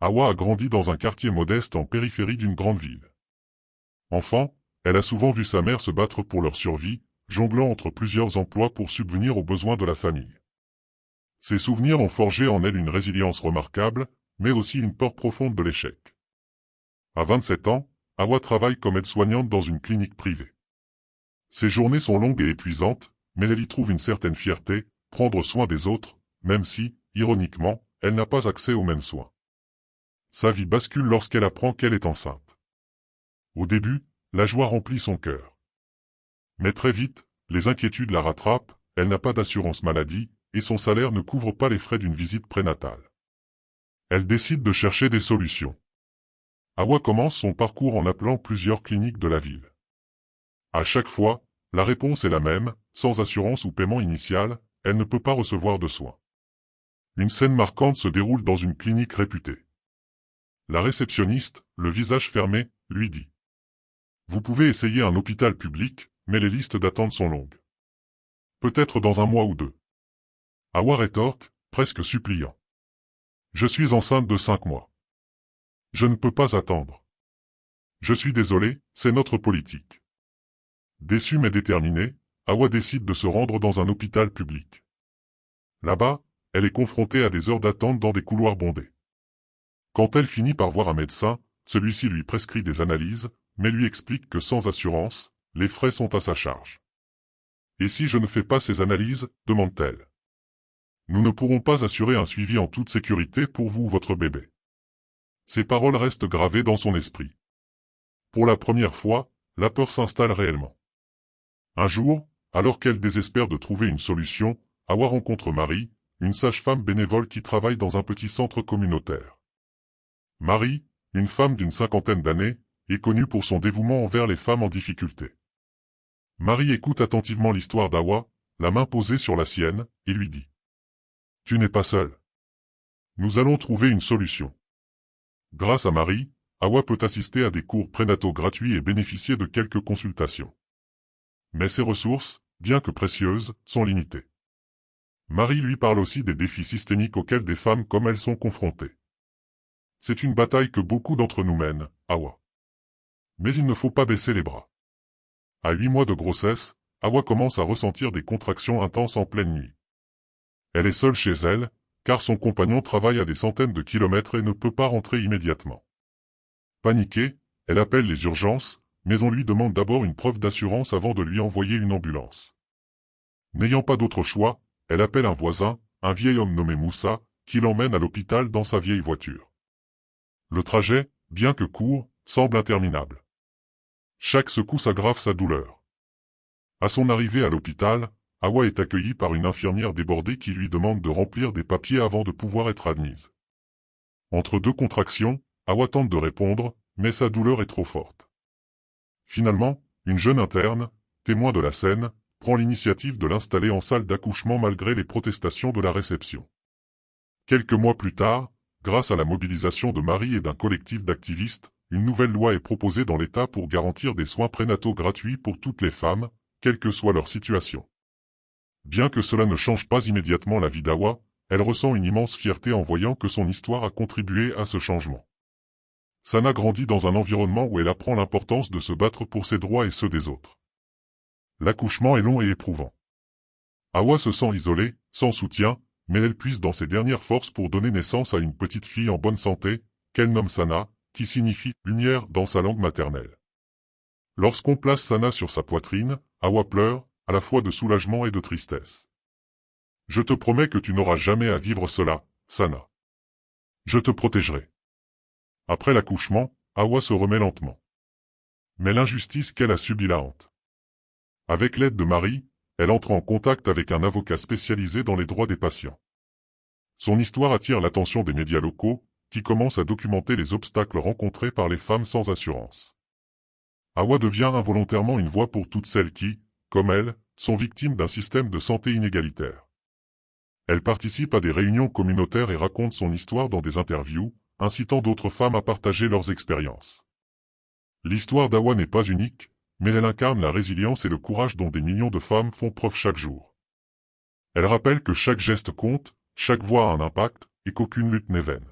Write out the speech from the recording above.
Hawa a grandi dans un quartier modeste en périphérie d'une grande ville. Enfant, elle a souvent vu sa mère se battre pour leur survie, jonglant entre plusieurs emplois pour subvenir aux besoins de la famille. Ces souvenirs ont forgé en elle une résilience remarquable, mais aussi une peur profonde de l'échec. À 27 ans, Hawa travaille comme aide-soignante dans une clinique privée. Ses journées sont longues et épuisantes, mais elle y trouve une certaine fierté, prendre soin des autres, même si, ironiquement, elle n'a pas accès aux mêmes soins. Sa vie bascule lorsqu'elle apprend qu'elle est enceinte. Au début, la joie remplit son cœur. Mais très vite, les inquiétudes la rattrapent, elle n'a pas d'assurance maladie, et son salaire ne couvre pas les frais d'une visite prénatale. Elle décide de chercher des solutions. Hawa commence son parcours en appelant plusieurs cliniques de la ville. À chaque fois, la réponse est la même, sans assurance ou paiement initial, elle ne peut pas recevoir de soins. Une scène marquante se déroule dans une clinique réputée. La réceptionniste, le visage fermé, lui dit: « Vous pouvez essayer un hôpital public, mais les listes d'attente sont longues. Peut-être dans un mois ou deux. » Hawa rétorque, presque suppliant: « Je suis enceinte de 5 mois. Je ne peux pas attendre. Je suis désolé, c'est notre politique. » Déçue mais déterminée, Hawa décide de se rendre dans un hôpital public. Là-bas, elle est confrontée à des heures d'attente dans des couloirs bondés. Quand elle finit par voir un médecin, celui-ci lui prescrit des analyses, mais lui explique que sans assurance, les frais sont à sa charge. « Et si je ne fais pas ces analyses, demande-t-elle. Nous ne pourrons pas assurer un suivi en toute sécurité pour vous ou votre bébé. » Ces paroles restent gravées dans son esprit. Pour la première fois, la peur s'installe réellement. Un jour, alors qu'elle désespère de trouver une solution, Hawa rencontre Marie, une sage-femme bénévole qui travaille dans un petit centre communautaire. Marie, une femme d'une 50aine d'années, est connue pour son dévouement envers les femmes en difficulté. Marie écoute attentivement l'histoire d'Hawa, la main posée sur la sienne, et lui dit: « Tu n'es pas seule. Nous allons trouver une solution. » Grâce à Marie, Hawa peut assister à des cours prénataux gratuits et bénéficier de quelques consultations. Mais ses ressources, bien que précieuses, sont limitées. Marie lui parle aussi des défis systémiques auxquels des femmes comme elle sont confrontées. C'est une bataille que beaucoup d'entre nous mènent, Hawa. Mais il ne faut pas baisser les bras. À 8 mois de grossesse, Hawa commence à ressentir des contractions intenses en pleine nuit. Elle est seule chez elle, car son compagnon travaille à des centaines de kilomètres et ne peut pas rentrer immédiatement. Paniquée, elle appelle les urgences, mais on lui demande d'abord une preuve d'assurance avant de lui envoyer une ambulance. N'ayant pas d'autre choix, elle appelle un voisin, un vieil homme nommé Moussa, qui l'emmène à l'hôpital dans sa vieille voiture. Le trajet, bien que court, semble interminable. Chaque secousse aggrave sa douleur. À son arrivée à l'hôpital, Hawa est accueillie par une infirmière débordée qui lui demande de remplir des papiers avant de pouvoir être admise. Entre deux contractions, Hawa tente de répondre, mais sa douleur est trop forte. Finalement, une jeune interne, témoin de la scène, prend l'initiative de l'installer en salle d'accouchement malgré les protestations de la réception. Quelques mois plus tard, grâce à la mobilisation de Marie et d'un collectif d'activistes, une nouvelle loi est proposée dans l'État pour garantir des soins prénataux gratuits pour toutes les femmes, quelle que soit leur situation. Bien que cela ne change pas immédiatement la vie d'Hawa, elle ressent une immense fierté en voyant que son histoire a contribué à ce changement. Sana grandit dans un environnement où elle apprend l'importance de se battre pour ses droits et ceux des autres. L'accouchement est long et éprouvant. Hawa se sent isolée, sans soutien, mais elle puise dans ses dernières forces pour donner naissance à une petite fille en bonne santé, qu'elle nomme Sana, qui signifie « lumière » dans sa langue maternelle. Lorsqu'on place Sana sur sa poitrine, Hawa pleure, à la fois de soulagement et de tristesse. « Je te promets que tu n'auras jamais à vivre cela, Sana. Je te protégerai. » Après l'accouchement, Hawa se remet lentement. Mais l'injustice qu'elle a subie la hante. Avec l'aide de Marie, elle entre en contact avec un avocat spécialisé dans les droits des patients. Son histoire attire l'attention des médias locaux, qui commencent à documenter les obstacles rencontrés par les femmes sans assurance. Hawa devient involontairement une voix pour toutes celles qui, comme elle, sont victimes d'un système de santé inégalitaire. Elle participe à des réunions communautaires et raconte son histoire dans des interviews, incitant d'autres femmes à partager leurs expériences. L'histoire d'Hawa n'est pas unique, mais elle incarne la résilience et le courage dont des millions de femmes font preuve chaque jour. Elle rappelle que chaque geste compte, chaque voix a un impact, et qu'aucune lutte n'est vaine.